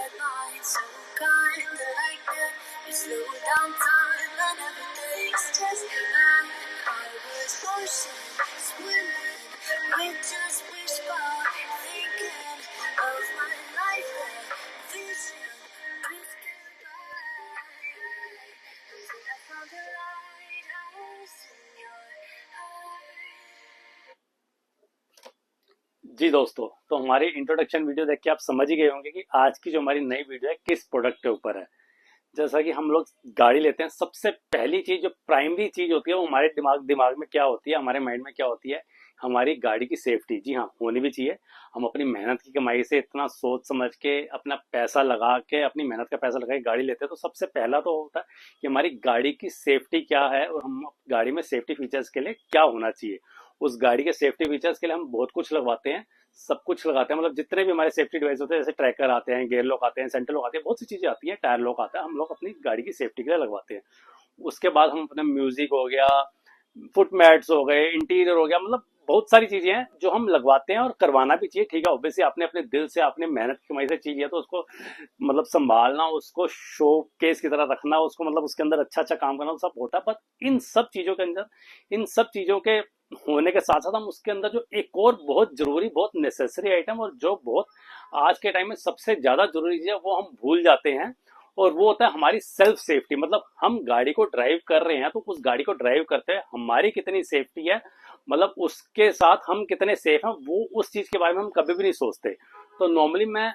that mind so kind like that. You slow down time and everything just fine. I was ocean swimming with just wishful thinking of my life and vision drifting by until I found a lighthouse in your eyes. जी दोस्तों, तो हमारी introduction video देख के आप समझ ही गए होंगे कि आज की जो हमारी नई वीडियो है किस प्रोडक्ट के ऊपर है। जैसा कि हम लोग गाड़ी लेते हैं, सबसे पहली चीज जो प्राइमरी चीज होती है वो हमारे दिमाग में क्या होती है, हमारे माइंड में क्या होती है, हमारी गाड़ी की सेफ्टी। जी हाँ, होनी भी चाहिए। हम अपनी मेहनत की कमाई से इतना सोच समझ के अपना पैसा लगा के, अपनी मेहनत का पैसा लगा के गाड़ी लेते हैं, तो सबसे पहला तो होता है कि हमारी गाड़ी की सेफ्टी क्या है और हम गाड़ी में सेफ्टी फीचर्स के लिए क्या होना चाहिए। उस गाड़ी के सेफ्टी फीचर्स के लिए हम बहुत कुछ लगवाते हैं, सब कुछ लगाते हैं। मतलब जितने भी हमारे सेफ्टी डिवाइस होते हैं, जैसे ट्रैकर आते हैं, गेयर लॉक आते हैं, सेंटर लॉक आते हैं, बहुत सी चीजें आती है, टायर लॉक आता है, हम लोग अपनी गाड़ी की सेफ्टी के लिए लगवाते हैं। उसके बाद हम अपना म्यूजिक हो गया, फुट मैट्स हो गए, इंटीरियर हो गया, मतलब बहुत सारी चीजें हैं जो हम लगवाते हैं और करवाना भी चाहिए। ठीक है, ऑब्वियसली आपने अपने दिल से, अपने मेहनत की कमाई से चीज है तो उसको मतलब संभालना, उसको शो केस की तरह रखना, उसको मतलब उसके अंदर अच्छा अच्छा काम करना, सब होता है। पर इन सब चीजों के अंदर, इन सब चीजों के होने के साथ साथ हम उसके अंदर जो एक और बहुत जरूरी, बहुत नेसेसरी आइटम और जो बहुत आज के टाइम में सबसे ज्यादा जरूरी चीज है वो हम भूल जाते हैं, और वो होता है हमारी सेल्फ सेफ्टी। मतलब हम गाड़ी को ड्राइव कर रहे हैं तो उस गाड़ी को ड्राइव करते हैं हमारी कितनी सेफ्टी है, मतलब उसके साथ हम कितने सेफ हैं, वो उस चीज के बारे में हम कभी भी नहीं सोचते। तो नॉर्मली मैं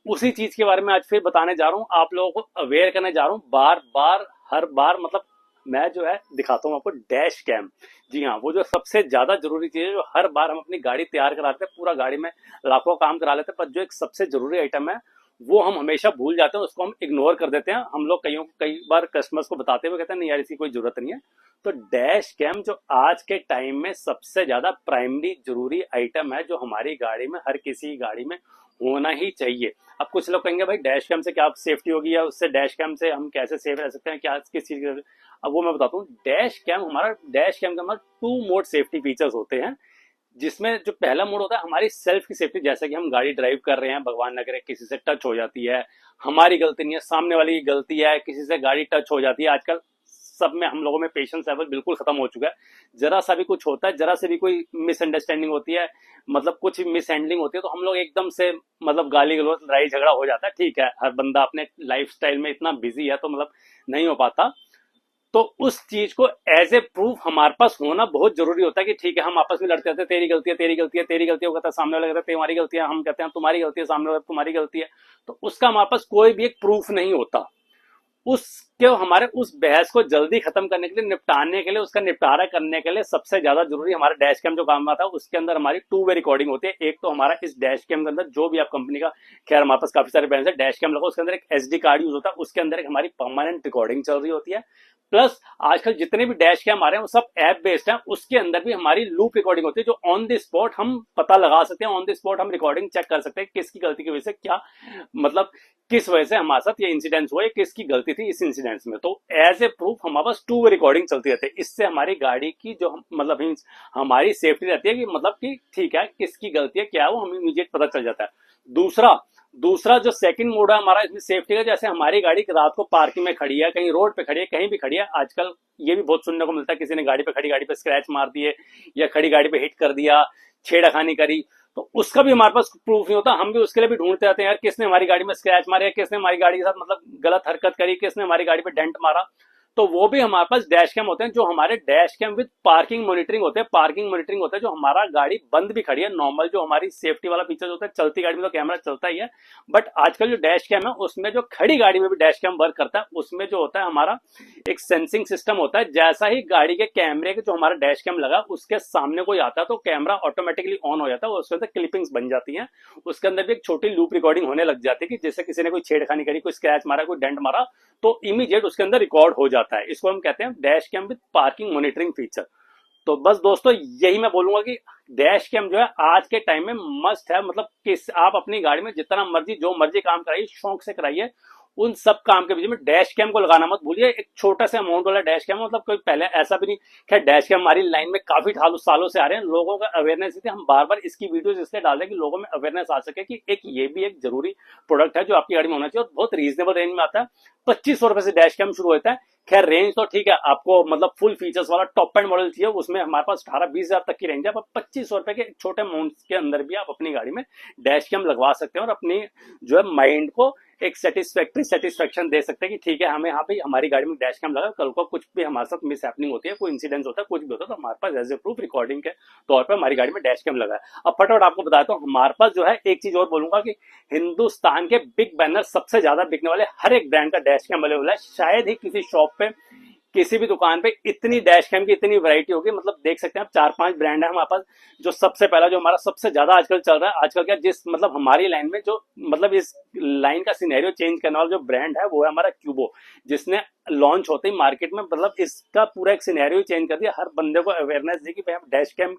उसी चीज के बारे में आज फिर बताने जा रहा हूँ, आप लोगों को अवेयर करने जा रहा हूँ बार बार, हर बार। मतलब मैं जो है दिखाता हूँ आपको डैश कैम। जी हाँ, वो जो सबसे ज्यादा जरूरी चीज है, जो हर बार हम अपनी गाड़ी तैयार कराते हैं, पूरा गाड़ी में लाखों काम करा लेते हैं, पर जो एक सबसे जरूरी आइटम है वो हम हमेशा भूल जाते हैं, उसको हम इग्नोर कर देते हैं। हम लोग कई बार कस्टमर्स को बताते हुए कहते हैं नहीं यार इसकी कोई जरूरत नहीं है। तो डैश कैम जो आज के टाइम में सबसे ज्यादा प्राइमरी जरूरी आइटम है, जो हमारी गाड़ी में, हर किसी गाड़ी में होना ही चाहिए। अब कुछ लोग कहेंगे भाई डैश कैम से क्या सेफ्टी होगी, या उससे डैश कैम से हम कैसे सेफ रह सकते हैं, क्या किस चीज की। अब वो मैं बताता हूँ। डैश कैम का हमारा 2 मोड सेफ्टी फीचर्स होते हैं, जिसमें जो पहला मोड होता है हमारी सेल्फ की सेफ्टी। जैसे कि हम गाड़ी ड्राइव कर रहे हैं, भगवान न करे किसी से टच हो जाती है, हमारी गलती नहीं है, सामने वाली की गलती है, किसी से गाड़ी टच हो जाती है। आजकल सब में हम लोगों में पेशेंस लेवल बिल्कुल खत्म हो चुका है। जरा सा भी कुछ होता है, जरा से भी कोई मिसअंडरस्टैंडिंग होती है, मतलब कुछ मिस हैंडलिंग होती है, तो हम लोग एकदम से मतलब गाली गलौज, लड़ाई झगड़ा हो जाता है। ठीक है, हर बंदा अपने लाइफ स्टाइल में इतना बिजी है तो मतलब नहीं हो पाता। तो उस चीज को एज ए प्रूफ हमारे पास होना बहुत जरूरी होता है कि ठीक है, हम आपस में लड़ते रहते हैं, तेरी गलती है, तेरी गलती है, तेरी गलती है, वो कहता है सामने वाला कहता है तुम्हारी गलती है, हम कहते हैं तुम्हारी गलती है, सामने वाला तुम्हारी गलती है। तो उसका हमारे पास कोई भी एक प्रूफ नहीं होता। उसके हमारे उस बहस को जल्दी खत्म करने के लिए, निपटाने के लिए, उसका निपटारा करने के लिए सबसे ज्यादा जरूरी हमारा डैश कैम जो काम आता है, उसके अंदर हमारी 2 वे रिकॉर्डिंग होती है। एक तो हमारा इस डैश कैम के अंदर जो भी आप कंपनी का, खैर हमारे पास काफी सारे ब्रांड्स है, डैश कैम लगा, उसके अंदर एक एसडी कार्ड यूज होता है, उसके अंदर एक हमारी परमानेंट रिकॉर्डिंग चल रही होती है। प्लस आजकल जितने भी डैश कैम आ रहे हैं वो सब ऐप बेस्ड है, उसके अंदर भी हमारी लूप रिकॉर्डिंग होती है, जो ऑन द स्पॉट हम पता लगा सकते हैं, ऑन द स्पॉट हम रिकॉर्डिंग चेक कर सकते हैं किसकी गलती की वजह से क्या, मतलब किस वजह से हमारे साथ ये इंसिडेंट हुआ, किसकी गलती थी इस इंसिडेंट में। तो एज ए प्रूफ हमारे पास 2 वे रिकॉर्डिंग चलती रहती है। इससे हमारी गाड़ी की जो मतलब हमारी सेफ्टी रहती है कि मतलब कि ठीक है किसकी गलती है क्या है, वो हमें इमीडिएट पता चल जाता है। दूसरा दूसरा जो सेकंड मोड है हमारा इसमें सेफ्टी का, जैसे हमारी गाड़ी रात को पार्किंग में खड़ी है, कहीं रोड पे खड़ी है, कहीं भी खड़ी है, आजकल ये भी बहुत सुनने को मिलता है, किसी ने गाड़ी पे, खड़ी गाड़ी पे स्क्रैच मार दिए, या खड़ी गाड़ी पे हिट कर दिया, छेड़खानी करी, तो उसका भी हमारे पास प्रूफ नहीं होता। हम भी उसके लिए भी ढूंढते रहते हैं यार किसने हमारी गाड़ी में स्क्रैच मारा, किसने हमारी गाड़ी के साथ मतलब गलत हरकत करी, किसने हमारी गाड़ी पे डेंट मारा। तो वो भी हमारे पास डैश कैम होते हैं, जो हमारे dash cam with parking monitoring होते हैं। पार्किंग मॉनिटरिंग होता है जो हमारा गाड़ी बंद भी खड़ी है, नॉर्मल जो हमारी सेफ्टी वाला फीचर होता है, चलती गाड़ी में तो कैमरा चलता ही है, बट आजकल जो डैश कैम है उसमें जो खड़ी गाड़ी में भी डैश कैम वर्क करता है, उसमें जो होता है हमारा एक सेंसिंग सिस्टम होता है। जैसा ही गाड़ी के कैमरे के जो हमारा डैश कैम लगा उसके सामने कोई आता है तो कैमरा ऑटोमेटिकली ऑन हो जाता है, उसके अंदर क्लिपिंग्स बन जाती हैं, उसके अंदर भी एक छोटी लूप रिकॉर्डिंग होने लग जाती है कि जैसे किसी ने कोई छेड़खानी करी, कोई स्क्रैच मारा, कोई डेंट मारा, तो इमीडिएट उसके अंदर रिकॉर्ड हो जाता है। इसको हम कहते हैं dash cam with parking monitoring feature. तो बस दोस्तों यही मैं बोलूंगा कि डैश कैम जो है आज के टाइम में मस्ट है। मतलब किस आप अपनी गाड़ी में जितना मर्जी जो मर्जी काम कराइए, शौक से कराइए, उन सब काम के बीच में डैश कैम को लगाना मत भूलिए। एक छोटा सा अमाउंट वाला डैश कैम, मतलब कोई पहले ऐसा भी नहीं। खैर डैश कैम हमारी लाइन में काफी सालों से आ रहे हैं, लोगों का अवेयरनेस थी, हम बार बार इसकी वीडियोस इसलिए डाल रहे हैं कि लोगों में अवेयरनेस आ सके कि एक ये भी एक जरूरी प्रोडक्ट है जो आपकी गाड़ी में होना चाहिए, और बहुत रीजनेबल रेंज में आता है। 2500 रुपए से डैश कैम शुरू होता है। खैर रेंज तो ठीक है, आपको मतलब फुल फीचर्स वाला टॉप एंड मॉडल चाहिए, उसमें हमारे पास 18-20 हजार तक की रेंज है। 2500 रुपए के छोटे अमाउंट के अंदर भी आप अपनी गाड़ी में डैश कैम लगवा सकते हैं और अपनी जो है माइंड को एक सेटिस्फेक्शन दे सकते हैं कि ठीक है, हमें यहाँ पे हमारी गाड़ी में डैश कैम लगा, कल को कुछ भी हमारे साथ मिस हैपनिंग होती है, कोई इंसिडेंट होता है, कुछ भी होता है, तो हमारे पास एज ए प्रूफ रिकॉर्डिंग के तौर पर हमारी गाड़ी में डैश कैम लगा है। अब फटाफट आपको बताता हूँ, हमारे पास जो है एक चीज और बोलूंगा कि हिंदुस्तान के बिग बैनर सबसे ज्यादा बिकने वाले हर एक ब्रांड का डैश कैम अवेलेबल है। शायद ही किसी शॉप पे, किसी भी दुकान पे इतनी डैश कैम की इतनी वैरायटी होगी। मतलब देख सकते हैं आप, 4-5 ब्रांड है हमारे पास। जो सबसे पहला, जो हमारा सबसे ज्यादा आजकल चल रहा है, आजकल क्या जिस मतलब हमारी लाइन में जो मतलब इस लाइन का सिनेरियो चेंज करने वाला जो ब्रांड है वो है हमारा क्यूबो, जिसने लॉन्च होते ही मार्केट में मतलब इसका पूरा एक सिनेरियो चेंज कर दिया। हर बंदे को अवेयरनेस दी कि भाई हम डैश कैम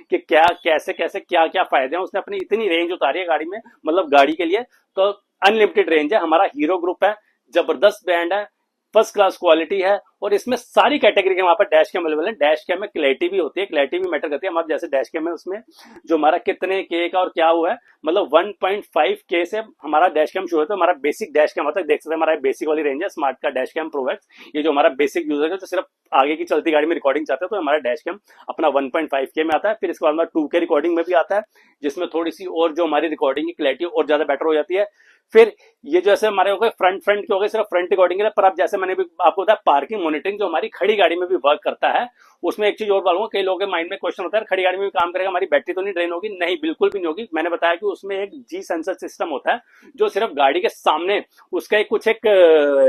के क्या कैसे कैसे क्या क्या फायदे हैं। उसने अपनी इतनी रेंज उतारी है गाड़ी में, मतलब गाड़ी के लिए तो अनलिमिटेड रेंज है। हमारा हीरो ग्रुप है, जबरदस्त ब्रांड है, फर्स्ट क्लास क्वालिटी है, और इसमें सारी कैटेगरी के वहां पर डैश कैम अवेलेबल है। डैश कैम में क्लैरिटी भी होती है, क्लैरिटी भी मैटर करती है। हमारे जैसे डैश कैम है उसमें जो हमारा कितने के का और क्या हुआ है, मतलब 1.5 के से हमारा डैश कैम शुरू होता है। हमारा बेसिक डैश कैम होता है, देख सकते हैं हमारा बेसिक वाली रेंज है स्मार्ट का डैश कैम प्रो एक्स। ये जो हमारा बेसिक यूजर है जो सिर्फ आगे की चलती गाड़ी में रिकॉर्डिंग चाहते हैं, तो हमारा डैश कैम अपना 1.5 के में आता है। फिर इसके बाद हमारा 2 के रिकॉर्डिंग में भी आता है, जिसमें थोड़ी सी और जो हमारी रिकॉर्डिंग की क्लैरिटी और ज्यादा बेटर हो जाती है। फिर ये जैसे हमारे हो गए फ्रंट के हो गए, सिर्फ फ्रंट रिकॉर्डिंग है। पर अब जैसे मैंने भी आपको बताया, पार्किंग मॉनिटरिंग जो हमारी खड़ी गाड़ी में भी वर्क करता है। उसमें एक चीज और बोलूंगा, कई लोगों के माइंड में क्वेश्चन होता है खड़ी गाड़ी में भी काम करेगा, हमारी बैटरी तो नहीं ड्रेन होगी? नहीं, बिल्कुल भी नहीं होगी। मैंने बताया कि उसमें एक जी सेंसर सिस्टम होता है जो सिर्फ गाड़ी के सामने उसका एक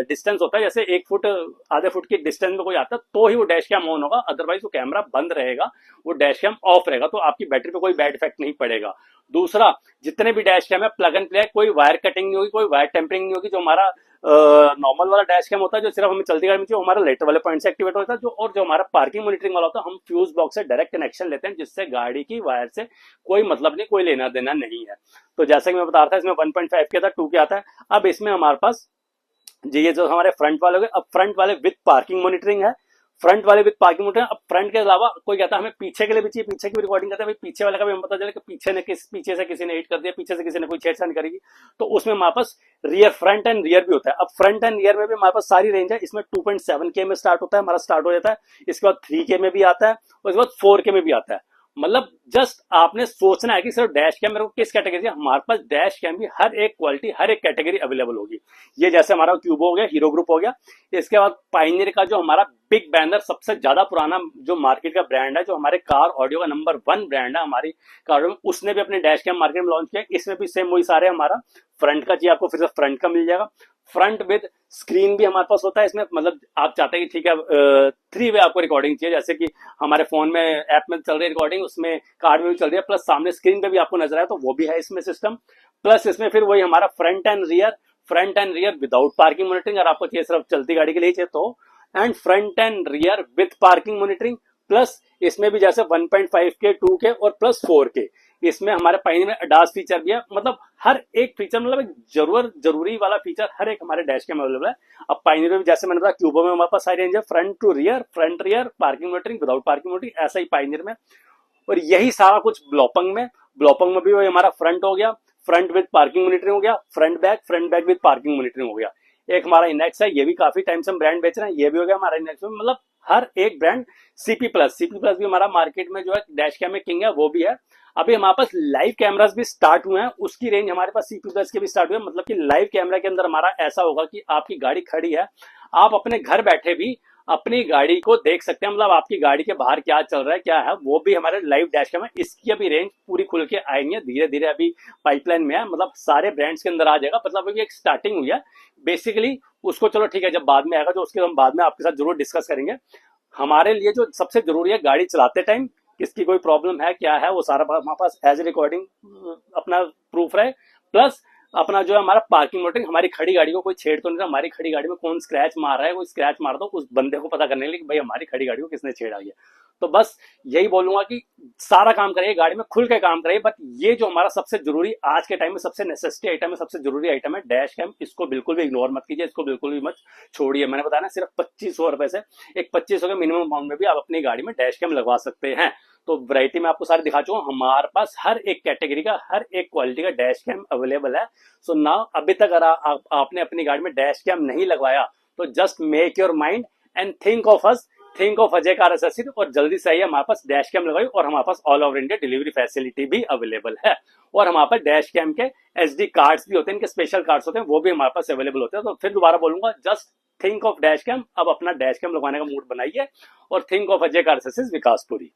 डिस्टेंस होता है, जैसे 1 फुट आधे फुट की डिस्टेंस में कोई आता है तो ही वो डैश कैम ऑन होगा, अदरवाइज वो कैमरा बंद रहेगा, वो डैश कैम ऑफ रहेगा, तो आपकी बैटरी पे कोई बैड इफेक्ट नहीं पड़ेगा। दूसरा, जितने भी डैश कैम है प्लग एंड प्ले, कोई वायर कटिंग नहीं होगी, कोई वायर टेम्परिंग नहीं होगी। जो हमारा नॉर्मल वाला डैश कैम होता है जो सिर्फ हमें चलती गाड़ी में चाहिए, वो हमारा लेटर वाले पॉइंट से एक्टिवेट होता है। जो हमारा पार्किंग मॉनिटरिंग वाला होता है, हम फ्यूज बॉक्स से डायरेक्ट कनेक्शन लेते हैं, जिससे गाड़ी की वायर से कोई मतलब नहीं, कोई लेना देना नहीं है। तो जैसा कि मैं बता रहा था, इसमें 1.5 के था, 2 के आता है। अब इसमें हमारे पास जी ये जो हमारे फ्रंट वाले हो गए, अब फ्रंट वाले विद पार्किंग मॉनिटरिंग है। फ्रंट वाले विद पार्किंग मॉनिटरिंग। अब फ्रंट के अलावा कोई कहता है हमें पीछे के लिए भी चाहिए, पीछे की भी रिकॉर्डिंग करते हैं, भाई पीछे वाले का भी हमें पता चले कि पीछे से किसी ने हिट कर दिया, पीछे से किसी ने कोई छेड़छाड़ करेगी, तो उसमें हमारे पास रियर, फ्रंट एंड रियर भी होता है। अब फ्रंट एंड रियर में भी हमारे पास सारी रेंज है। इसमें 2.7 के में स्टार्ट होता है, हमारा स्टार्ट हो जाता है। इसके बाद 3 के में भी आता है, और इसके बाद 4 के में भी आता है। मतलब जस्ट आपने सोचना है कि सिर्फ डैश कैम मेरे को किस कैटेगरी से, हमारे पास डैश कैम भी हर एक क्वालिटी, हर एक कैटेगरी अवेलेबल होगी। ये जैसे हमारा क्यूबो हो गया, हीरो ग्रुप हो गया। इसके बाद पाइनियर का जो हमारा बिग बैनर, सबसे ज्यादा पुराना जो मार्केट का ब्रांड है, जो हमारे कार ऑडियो का नंबर 1 ब्रांड है हमारी कार में, उसने भी अपने डैश कैम मार्केट में लॉन्च किया। इसमें भी सेम वही सारे, हमारा फ्रंट का चाहिए आपको, फिर से फ्रंट का मिल जाएगा। फ्रंट विद स्क्रीन भी हमारे पास होता है इसमें, मतलब आप चाहते हैं कि ठीक है 3 वे आपको रिकॉर्डिंग चाहिए, जैसे कि हमारे फोन में ऐप में चल रही है रिकॉर्डिंग, उसमें कार में भी चल रही है, प्लस सामने स्क्रीन पे भी आपको नजर आए तो वो भी है इसमें सिस्टम। प्लस इसमें फिर वही हमारा front end rear without parking monitoring, अगर आपको चाहिए सिर्फ चलती गाड़ी के लिए चाहिए तो, and front end rear with parking monitoring. Plus इसमें भी जैसे 1.5 के, 2 के और प्लस 4 के, इसमें हमारे पाइनियर में अडास फीचर भी है। मतलब हर एक फीचर, मतलब एक जरूरी वाला फीचर हर एक हमारे डैश कैम अवेलेबल है। अब पाइनियर में जैसे मैंने बताया, क्यूबो में हमारे पास सारी रेंज है, front to rear, front rear, parking monitoring, without parking monitoring, ऐसा ही पाइनियर में। और यही सारा कुछ ब्लॉपंग में भी वही हमारा फ्रंट हो गया, फ्रंट विद पार्किंग मॉनिटरिंग हो गया, front back with parking monitoring हो गया। एक हमारा इनेक्स है, ये भी काफी टाइम से हम ब्रांड बेच रहे हैं, ये भी हो गया हमारा इनेक्स में। मतलब हर एक ब्रांड, सीपी प्लस भी हमारा मार्केट में जो है डैश कैम में किंग है, वो भी है। अभी हमारे पास लाइव कैमरास भी स्टार्ट हुए हैं, उसकी रेंज हमारे पास सीपी प्लस के भी स्टार्ट हुए हैं। मतलब कि लाइव कैमरा के अंदर हमारा ऐसा होगा कि आपकी गाड़ी खड़ी है, आप अपने घर बैठे भी अपनी गाड़ी को देख सकते हैं, मतलब आपकी गाड़ी के बाहर क्या चल रहा है क्या है, वो भी हमारे लाइव डैश कैम है। इसकी अभी रेंज पूरी खुल के आएंगे, धीरे धीरे अभी पाइपलाइन में है, मतलब सारे ब्रांड्स के अंदर आ जाएगा। मतलब अभी एक स्टार्टिंग हुई है बेसिकली, उसको चलो ठीक है जब बाद में आएगा तो उसके हम बाद में आपके साथ जरूर डिस्कस करेंगे। हमारे लिए जो सबसे जरूरी है, गाड़ी चलाते टाइम किसकी कोई प्रॉब्लम है क्या है, वो सारा हमारे पास एज ए रिकॉर्डिंग अपना प्रूफ रहे। प्लस अपना जो है हमारा पार्किंग मॉनिटरिंग, हमारी खड़ी गाड़ी को कोई छेड़ तो नहीं रहा, हमारी खड़ी गाड़ी में कौन स्क्रैच मार रहा है, कोई स्क्रैच मार दो उस बंदे को पता करने के लिए कि भाई हमारी खड़ी गाड़ी को किसने छेड़ा है। तो बस यही बोलूंगा कि सारा काम करिए गाड़ी में, खुल के काम करिए। बट ये जो हमारा सबसे जरूरी आज के टाइम में सबसे नेसेसिटी आइटम है, सबसे जरूरी आइटम है डैश कैम, इसको बिल्कुल भी इग्नोर मत कीजिए, इसको बिल्कुल भी मत छोड़िए। मैंने बताया ना, सिर्फ 2500 रुपए से एक 2500 के मिनिमम अमाउंट में भी आप अपनी गाड़ी में डैश कैम लगवा सकते हैं। तो वैरायटी में आपको सारी दिखा चुका हूँ, हमारे पास हर एक कैटेगरी का, हर एक क्वालिटी का डैश कैम अवेलेबल है। सो नाउ अभी तक अगर आपने अपनी गाड़ी में डैश कैम नहीं लगवाया तो just make your mind and think of us, think of Ajay car accessories, और जल्दी से आइए हमारे पास डैश कैम लगाई। और हमारे पास all over India delivery facility भी अवेलेबल है। और हमारे पास डैश कैम के एचडी कार्ड्स भी होते हैं, इनके स्पेशल कार्ड्स होते हैं, वो भी हमारे पास अवेलेबल होते हैं। तो फिर दोबारा बोलूंगा, just think of dash cam, अब अपना डैश कैम लगवाने का मूड बनाइए और think of Ajay car accessories Vikaspuri.